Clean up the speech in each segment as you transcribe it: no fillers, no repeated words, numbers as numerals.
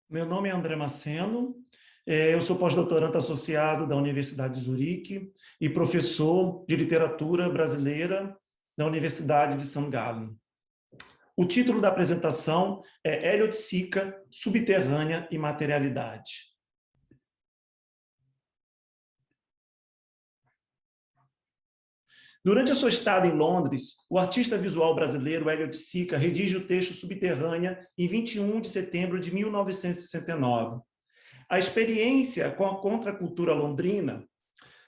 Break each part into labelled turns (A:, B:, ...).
A: Meu nome é André Maceno, eu sou pós-doutorando associado da Universidade de Zurique e professor de literatura brasileira da Universidade de São Galo. O título da apresentação é Helioticica, Subterrânea e Materialidade. Durante a sua estada em Londres, o artista visual brasileiro Helioticica redige o texto Subterrânea em 21 de setembro de 1969. A experiência com a contracultura londrina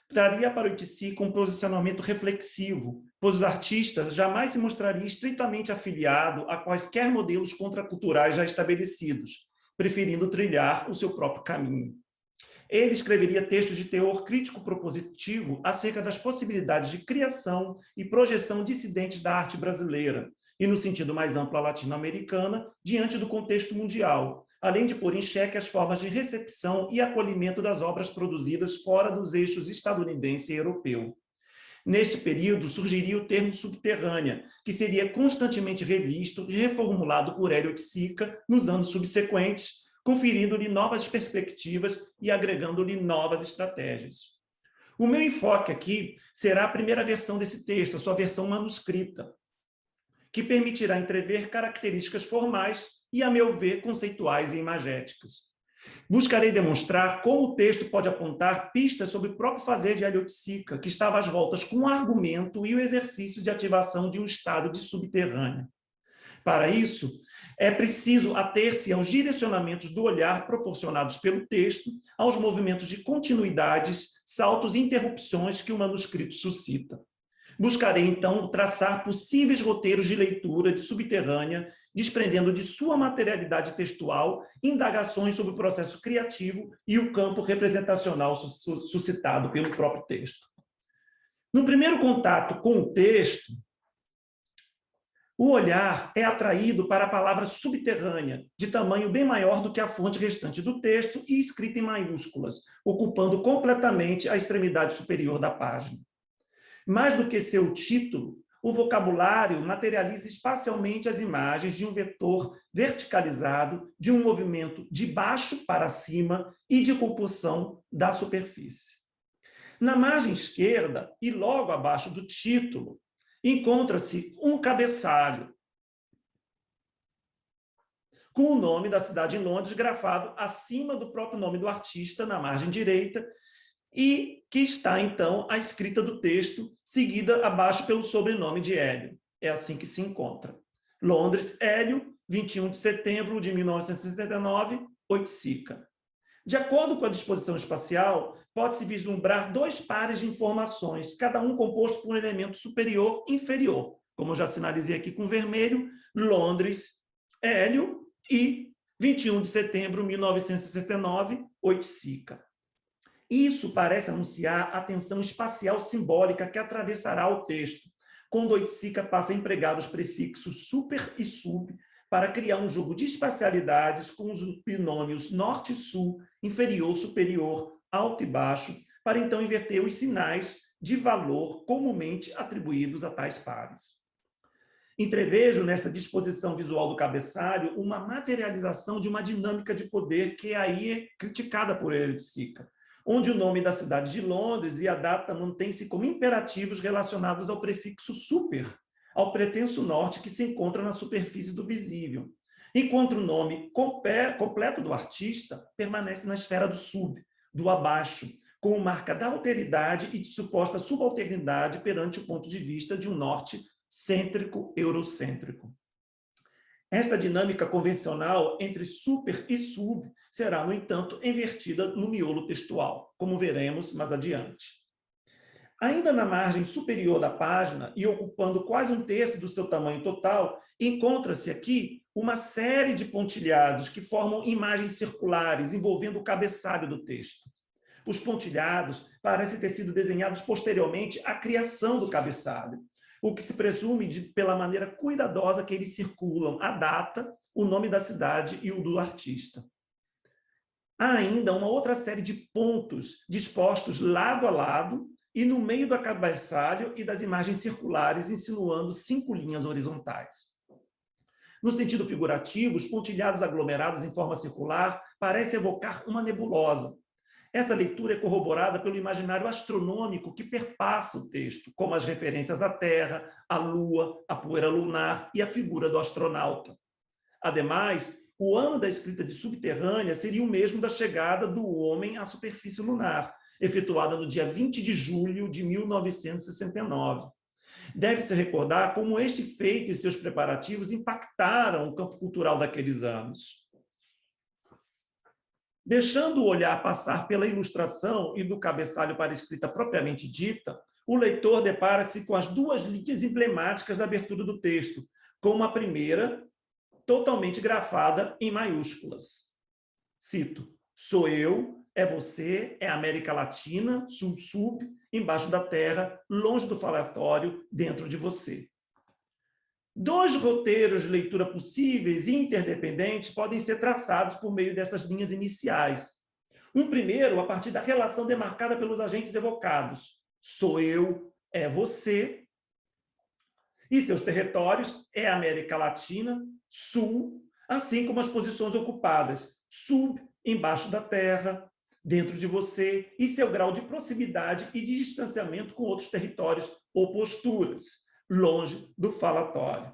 A: traria para o Oiticica um posicionamento reflexivo, pois o artista jamais se mostraria estritamente afiliado a quaisquer modelos contraculturais já estabelecidos, preferindo trilhar o seu próprio caminho. Ele escreveria textos de teor crítico propositivo acerca das possibilidades de criação e projeção dissidentes da arte brasileira, e no sentido mais amplo a latino-americana, diante do contexto mundial, além de pôr em xeque as formas de recepção e acolhimento das obras produzidas fora dos eixos estadunidense e europeu. Neste período, surgiria o termo subterrânea, que seria constantemente revisto e reformulado por Hélio Oiticica nos anos subsequentes, conferindo-lhe novas perspectivas e agregando-lhe novas estratégias. O meu enfoque aqui será a primeira versão desse texto, a sua versão manuscrita, que permitirá entrever características formais e, a meu ver, conceituais e imagéticas. Buscarei demonstrar como o texto pode apontar pistas sobre o próprio fazer de Hélio Oiticica, que estava às voltas com o argumento e o exercício de ativação de um estado de subterrânea. Para isso, é preciso ater-se aos direcionamentos do olhar proporcionados pelo texto, aos movimentos de continuidades, saltos e interrupções que o manuscrito suscita. Buscarei, então, traçar possíveis roteiros de leitura de subterrânea, desprendendo de sua materialidade textual indagações sobre o processo criativo e o campo representacional suscitado pelo próprio texto. No primeiro contato com o texto, o olhar é atraído para a palavra subterrânea, de tamanho bem maior do que a fonte restante do texto e escrita em maiúsculas, ocupando completamente a extremidade superior da página. Mais do que seu título, o vocabulário materializa espacialmente as imagens de um vetor verticalizado, de um movimento de baixo para cima e de compulsão da superfície. Na margem esquerda, e logo abaixo do título, encontra-se um cabeçalho com o nome da cidade em Londres grafado acima do próprio nome do artista, na margem direita, e que está, então, a escrita do texto, seguida abaixo pelo sobrenome de Hélio. É assim que se encontra. Londres, Hélio, 21 de setembro de 1979, Oiticica. De acordo com a disposição espacial, pode-se vislumbrar dois pares de informações, cada um composto por um elemento superior e inferior, como eu já sinalizei aqui com vermelho, Londres, Hélio e 21 de setembro de 1969, Oiticica. Isso parece anunciar a tensão espacial simbólica que atravessará o texto, quando Oiticica passa a empregar os prefixos super e sub para criar um jogo de espacialidades com os binômios norte e sul, inferior, superior, alto e baixo, para então inverter os sinais de valor comumente atribuídos a tais pares. Entrevejo nesta disposição visual do cabeçalho uma materialização de uma dinâmica de poder que aí é criticada por Oiticica, onde o nome da cidade de Londres e a data mantêm-se como imperativos relacionados ao prefixo super, ao pretenso norte que se encontra na superfície do visível, enquanto o nome completo do artista permanece na esfera do sub, do abaixo, como marca da alteridade e de suposta subalternidade perante o ponto de vista de um norte cêntrico, eurocêntrico. Esta dinâmica convencional entre super e sub será, no entanto, invertida no miolo textual, como veremos mais adiante. Ainda na margem superior da página, e ocupando quase um terço do seu tamanho total, encontra-se aqui uma série de pontilhados que formam imagens circulares envolvendo o cabeçalho do texto. Os pontilhados parecem ter sido desenhados posteriormente à criação do cabeçalho, o que se presume pela maneira cuidadosa que eles circulam a data, o nome da cidade e o do artista. Há ainda uma outra série de pontos dispostos lado a lado e no meio do cabeçalho e das imagens circulares, insinuando 5 linhas horizontais. No sentido figurativo, os pontilhados aglomerados em forma circular parecem evocar uma nebulosa. Essa leitura é corroborada pelo imaginário astronômico que perpassa o texto, como as referências à Terra, à Lua, à poeira lunar e à figura do astronauta. Ademais, o ano da escrita de Subterrânea seria o mesmo da chegada do homem à superfície lunar, efetuada no dia 20 de julho de 1969. Deve-se recordar como este feito e seus preparativos impactaram o campo cultural daqueles anos. Deixando o olhar passar pela ilustração e do cabeçalho para a escrita propriamente dita, o leitor depara-se com as duas linhas emblemáticas da abertura do texto, com a primeira totalmente grafada em maiúsculas. Cito: sou eu, é você, é América Latina, sul-sub, embaixo da terra, longe do falatório, dentro de você. Dois roteiros de leitura possíveis e interdependentes podem ser traçados por meio dessas linhas iniciais. Um primeiro, a partir da relação demarcada pelos agentes evocados. Sou eu, é você. E seus territórios é a América Latina, sul, assim como as posições ocupadas, sub, embaixo da terra, dentro de você, e seu grau de proximidade e de distanciamento com outros territórios ou posturas, longe do falatório.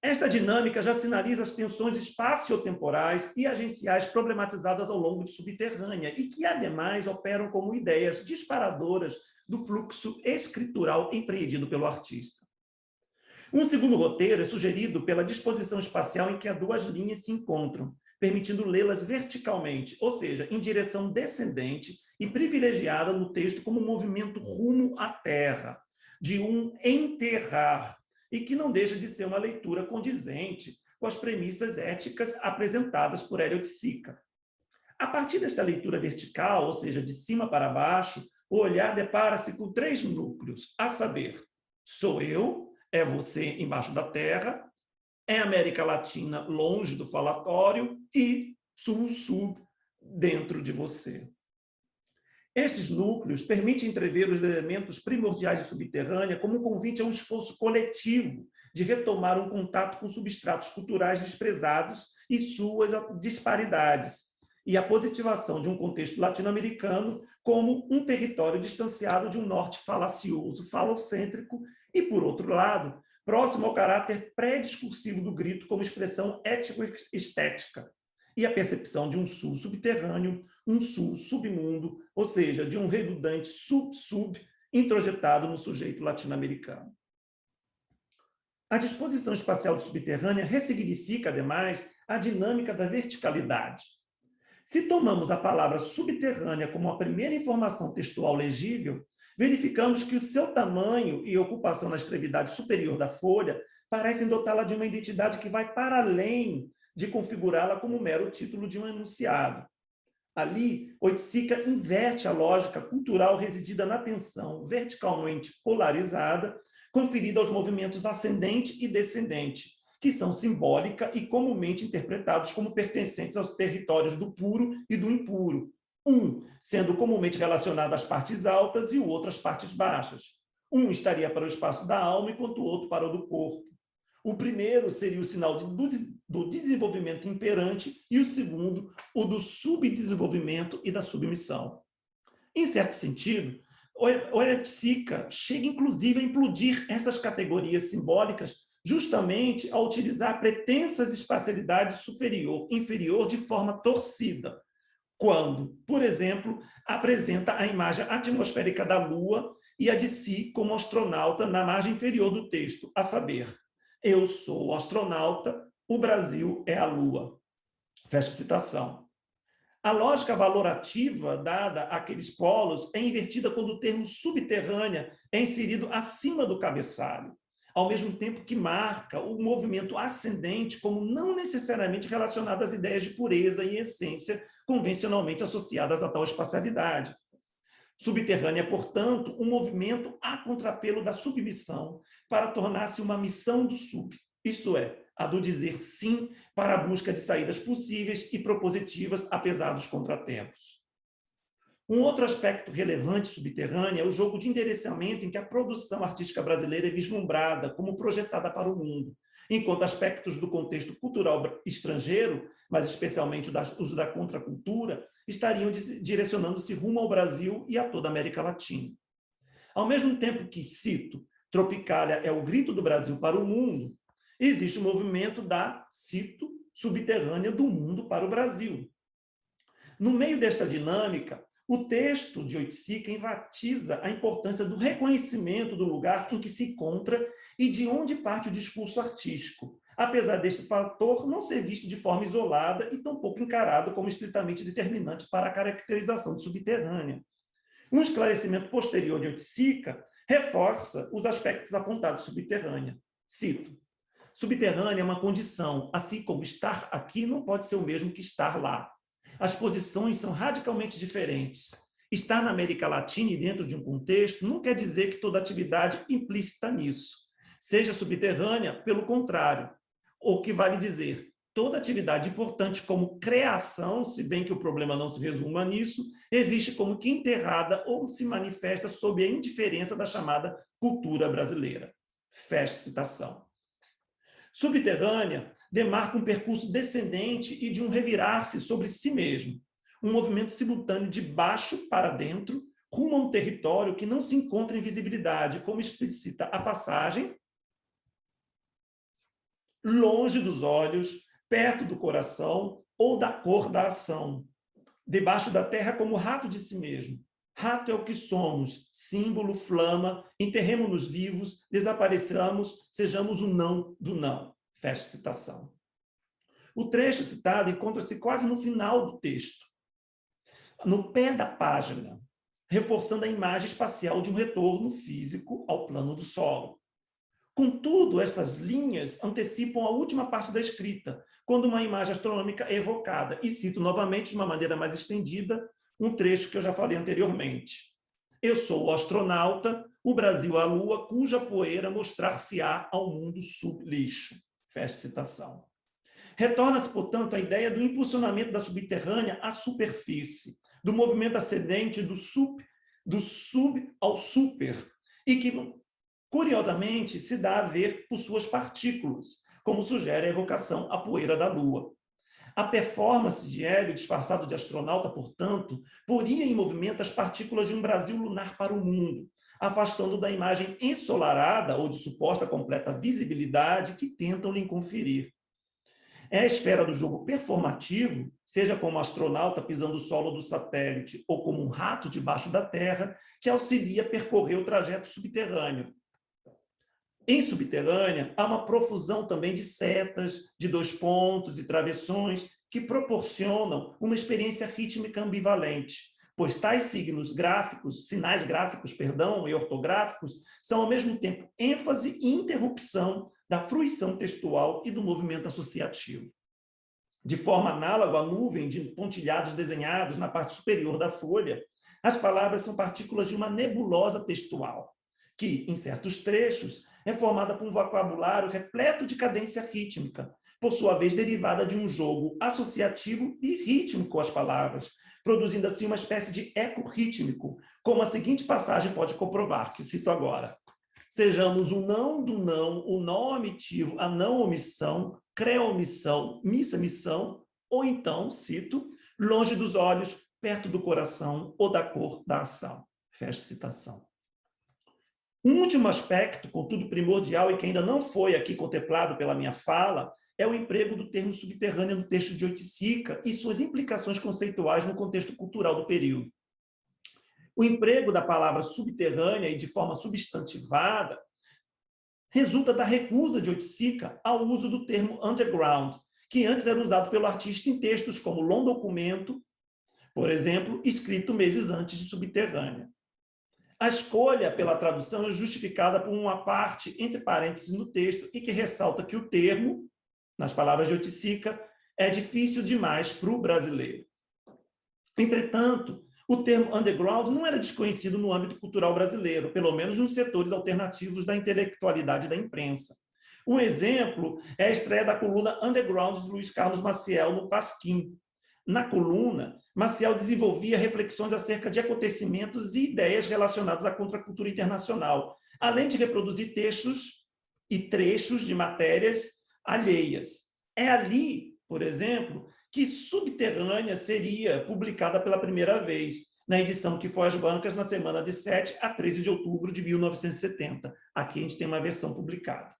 A: Esta dinâmica já sinaliza as tensões espaciotemporais e agenciais problematizadas ao longo de Subterrânea e que, ademais, operam como ideias disparadoras do fluxo escritural empreendido pelo artista. Um segundo roteiro é sugerido pela disposição espacial em que as duas linhas se encontram, permitindo lê-las verticalmente, ou seja, em direção descendente e privilegiada no texto como um movimento rumo à Terra, de um enterrar, e que não deixa de ser uma leitura condizente com as premissas éticas apresentadas por Hélio de Sica. A partir desta leitura vertical, ou seja, de cima para baixo, o olhar depara-se com três núcleos, a saber, sou eu, é você embaixo da terra, é América Latina longe do falatório e sul-sub dentro de você. Esses núcleos permitem entrever os elementos primordiais de Subterrânea como um convite a um esforço coletivo de retomar um contato com substratos culturais desprezados e suas disparidades, e a positivação de um contexto latino-americano como um território distanciado de um norte falacioso, falocêntrico, e, por outro lado, próximo ao caráter pré-discursivo do grito como expressão ético-estética, e a percepção de um sul subterrâneo, um sul submundo, ou seja, de um redundante sub-sub introjetado no sujeito latino-americano. A disposição espacial de Subterrânea ressignifica, ademais, a dinâmica da verticalidade. Se tomamos a palavra subterrânea como a primeira informação textual legível, verificamos que o seu tamanho e ocupação na extremidade superior da folha parecem dotá-la de uma identidade que vai para além de configurá-la como mero título de um enunciado. Ali, Oiticica inverte a lógica cultural residida na tensão verticalmente polarizada, conferida aos movimentos ascendente e descendente, que são simbólica e comumente interpretados como pertencentes aos territórios do puro e do impuro, um sendo comumente relacionado às partes altas e o outro às partes baixas. Um estaria para o espaço da alma, enquanto o outro para o do corpo. O primeiro seria o sinal do desenvolvimento imperante e o segundo, o do subdesenvolvimento e da submissão. Em certo sentido, Oiticica chega inclusive a implodir estas categorias simbólicas justamente ao utilizar pretensas espacialidades superior-inferior de forma torcida, quando, por exemplo, apresenta a imagem atmosférica da Lua e a de si como astronauta na margem inferior do texto, a saber, eu sou o astronauta, o Brasil é a Lua. Fecha citação. A lógica valorativa dada àqueles polos é invertida quando o termo subterrânea é inserido acima do cabeçalho, ao mesmo tempo que marca o movimento ascendente como não necessariamente relacionado às ideias de pureza e essência convencionalmente associadas a tal espacialidade. Subterrânea, portanto, um movimento a contrapelo da submissão para tornar-se uma missão do sub, isto é, a do dizer sim para a busca de saídas possíveis e propositivas, apesar dos contratempos. Um outro aspecto relevante subterrâneo é o jogo de endereçamento em que a produção artística brasileira é vislumbrada como projetada para o mundo, enquanto aspectos do contexto cultural estrangeiro, mas especialmente o uso da contracultura, estariam direcionando-se rumo ao Brasil e a toda a América Latina. Ao mesmo tempo que, cito, Tropicália é o grito do Brasil para o mundo, existe o movimento da, cito, subterrânea do mundo para o Brasil. No meio desta dinâmica, o texto de Oiticica enfatiza a importância do reconhecimento do lugar em que se encontra e de onde parte o discurso artístico, apesar deste fator não ser visto de forma isolada e tampouco encarado como estritamente determinante para a caracterização de subterrânea. Um esclarecimento posterior de Oiticica reforça os aspectos apontados subterrânea. Cito: subterrânea é uma condição, assim como estar aqui não pode ser o mesmo que estar lá. As posições são radicalmente diferentes. Estar na América Latina e dentro de um contexto não quer dizer que toda atividade implícita nisso seja subterrânea, pelo contrário. Ou que vale dizer, toda atividade importante como criação, se bem que o problema não se resuma nisso, existe como que enterrada ou se manifesta sob a indiferença da chamada cultura brasileira. Fecha citação. Subterrânea demarca um percurso descendente e de um revirar-se sobre si mesmo, um movimento simultâneo de baixo para dentro, rumo a um território que não se encontra em visibilidade, como explicita a passagem, longe dos olhos, perto do coração ou da cor da ação, debaixo da terra como rato de si mesmo. Rato é o que somos, símbolo, flama, enterremos-nos vivos, desapareçamos, sejamos o não do não. Fecha citação. O trecho citado encontra-se quase no final do texto, no pé da página, reforçando a imagem espacial de um retorno físico ao plano do solo. Contudo, essas linhas antecipam a última parte da escrita, quando uma imagem astronômica é evocada, e cito novamente, de uma maneira mais estendida, um trecho que eu já falei anteriormente. Eu sou o astronauta, o Brasil a lua, cuja poeira mostrar-se-á ao mundo sub-lixo. Fecha citação. Retorna-se, portanto, a ideia do impulsionamento da subterrânea à superfície, do movimento ascendente do sub ao super, e que, curiosamente, se dá a ver por suas partículas, como sugere a evocação à poeira da lua. A performance de Hélio, disfarçado de astronauta, portanto, poria em movimento as partículas de um Brasil lunar para o mundo, afastando da imagem ensolarada ou de suposta completa visibilidade que tentam lhe conferir. É a esfera do jogo performativo, seja como astronauta pisando o solo do satélite ou como um rato debaixo da terra, que auxilia a percorrer o trajeto subterrâneo. Em subterrânea, há uma profusão também de setas, de 2 pontos e travessões que proporcionam uma experiência rítmica ambivalente, pois tais sinais gráficos, e ortográficos, são ao mesmo tempo ênfase e interrupção da fruição textual e do movimento associativo. De forma análoga à nuvem de pontilhados desenhados na parte superior da folha, as palavras são partículas de uma nebulosa textual, que, em certos trechos, é formada por um vocabulário repleto de cadência rítmica, por sua vez derivada de um jogo associativo e rítmico às palavras, produzindo assim uma espécie de eco rítmico, como a seguinte passagem pode comprovar, que cito agora. Sejamos o não do não, o nó omitivo, a não omissão, cré-omissão, missa-missão, ou então, cito, longe dos olhos, perto do coração ou da cor da ação. Fecha citação. Um último aspecto, contudo primordial e que ainda não foi aqui contemplado pela minha fala, é o emprego do termo subterrâneo no texto de Oiticica e suas implicações conceituais no contexto cultural do período. O emprego da palavra subterrânea e de forma substantivada resulta da recusa de Oiticica ao uso do termo underground, que antes era usado pelo artista em textos como Long Documento, por exemplo, escrito meses antes de Subterrânea. A escolha pela tradução é justificada por uma parte entre parênteses no texto e que ressalta que o termo, nas palavras de Oiticica, é difícil demais para o brasileiro. Entretanto, o termo underground não era desconhecido no âmbito cultural brasileiro, pelo menos nos setores alternativos da intelectualidade da imprensa. Um exemplo é a estreia da coluna Underground de Luiz Carlos Maciel no Pasquim, na coluna, Maciel desenvolvia reflexões acerca de acontecimentos e ideias relacionadas à contracultura internacional, além de reproduzir textos e trechos de matérias alheias. É ali, por exemplo, que Subterrânea seria publicada pela primeira vez, na edição que foi às bancas na semana de 7 a 13 de outubro de 1970. Aqui a gente tem uma versão publicada.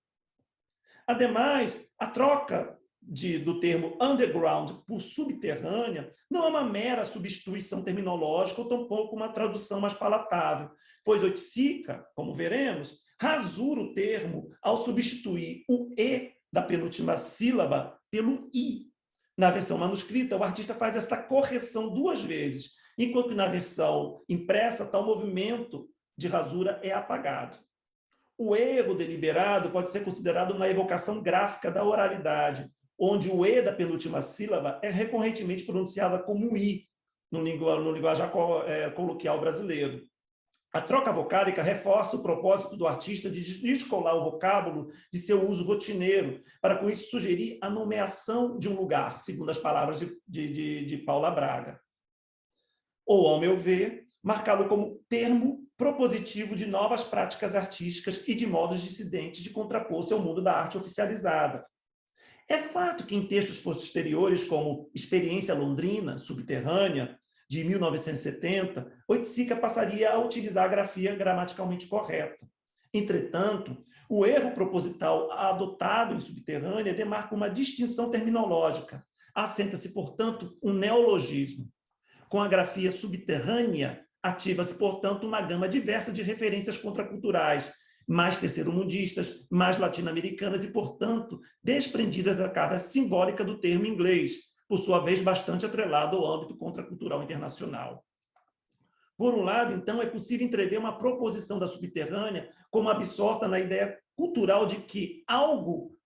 A: Ademais, a troca do termo underground por subterrânea não é uma mera substituição terminológica ou tampouco uma tradução mais palatável, pois Oiticica, como veremos, rasura o termo ao substituir o E da penúltima sílaba pelo I. Na versão manuscrita, o artista faz esta correção 2 vezes, enquanto que na versão impressa, tal movimento de rasura é apagado. O erro deliberado pode ser considerado uma evocação gráfica da oralidade, onde o E da penúltima sílaba é recorrentemente pronunciada como I, no linguajar coloquial brasileiro. A troca vocálica reforça o propósito do artista de descolar o vocábulo de seu uso rotineiro, para com isso sugerir a nomeação de um lugar, segundo as palavras de Paula Braga. Ou, ao meu ver, marcá-lo como termo propositivo de novas práticas artísticas e de modos dissidentes de contrapor-se ao mundo da arte oficializada. É fato que em textos posteriores, como Experiência Londrina, Subterrânea, de 1970, Oiticica passaria a utilizar a grafia gramaticalmente correta. Entretanto, o erro proposital adotado em Subterrânea demarca uma distinção terminológica. Assenta-se, portanto, um neologismo. Com a grafia subterrânea, ativa-se, portanto, uma gama diversa de referências contraculturais, mais terceiro-mundistas, mais latino-americanas e, portanto, desprendidas da carga simbólica do termo inglês, por sua vez bastante atrelado ao âmbito contracultural internacional. Por um lado, então, é possível entrever uma proposição da Subterrânea como absorta na ideia cultural de que algo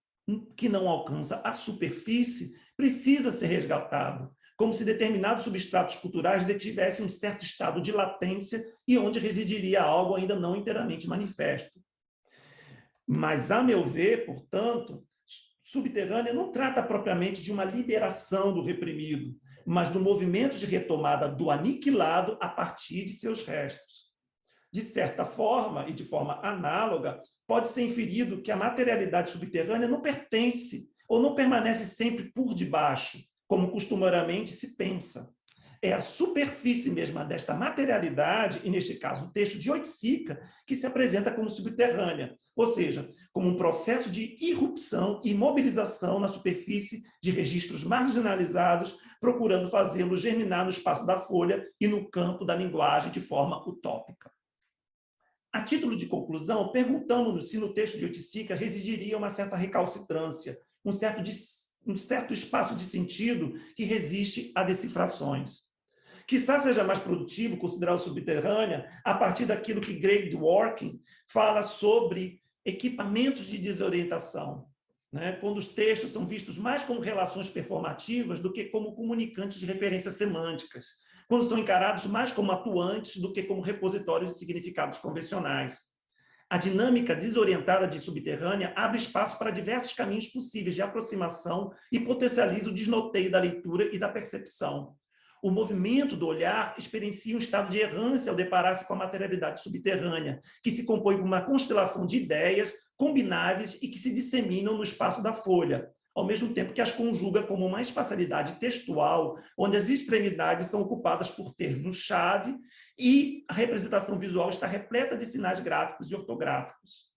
A: que não alcança a superfície precisa ser resgatado, como se determinados substratos culturais detivessem um certo estado de latência e onde residiria algo ainda não inteiramente manifesto. Mas, a meu ver, portanto, Subterrânea não trata propriamente de uma liberação do reprimido, mas do movimento de retomada do aniquilado a partir de seus restos. De certa forma, e de forma análoga, pode ser inferido que a materialidade subterrânea não pertence ou não permanece sempre por debaixo, como costumeiramente se pensa. É a superfície mesma desta materialidade, e neste caso o texto de Oiticica, que se apresenta como subterrânea, ou seja, como um processo de irrupção e mobilização na superfície de registros marginalizados, procurando fazê-los germinar no espaço da folha e no campo da linguagem de forma utópica. A título de conclusão, perguntamos-nos se no texto de Oiticica residiria uma certa recalcitrância, um certo espaço de sentido que resiste a decifrações. Quizá seja mais produtivo considerar o Subterrânea a partir daquilo que Greg Dworkin fala sobre equipamentos de desorientação, né? Quando os textos são vistos mais como relações performativas do que como comunicantes de referências semânticas, quando são encarados mais como atuantes do que como repositórios de significados convencionais. A dinâmica desorientada de Subterrânea abre espaço para diversos caminhos possíveis de aproximação e potencializa o desnoteio da leitura e da percepção. O movimento do olhar experiencia um estado de errância ao deparar-se com a materialidade subterrânea, que se compõe por uma constelação de ideias combináveis e que se disseminam no espaço da folha, ao mesmo tempo que as conjuga como uma espacialidade textual, onde as extremidades são ocupadas por termos-chave e a representação visual está repleta de sinais gráficos e ortográficos.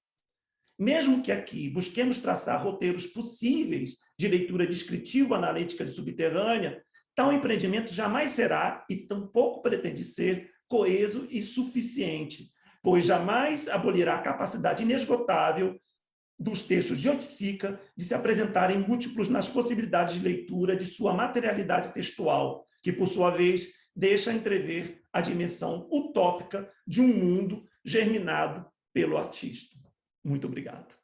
A: Mesmo que aqui busquemos traçar roteiros possíveis de leitura descritiva analítica de Subterrânea, tal empreendimento jamais será, e tampouco pretende ser, coeso e suficiente, pois jamais abolirá a capacidade inesgotável dos textos de Oiticica de se apresentarem múltiplos nas possibilidades de leitura de sua materialidade textual, que, por sua vez, deixa entrever a dimensão utópica de um mundo germinado pelo artista. Muito obrigado.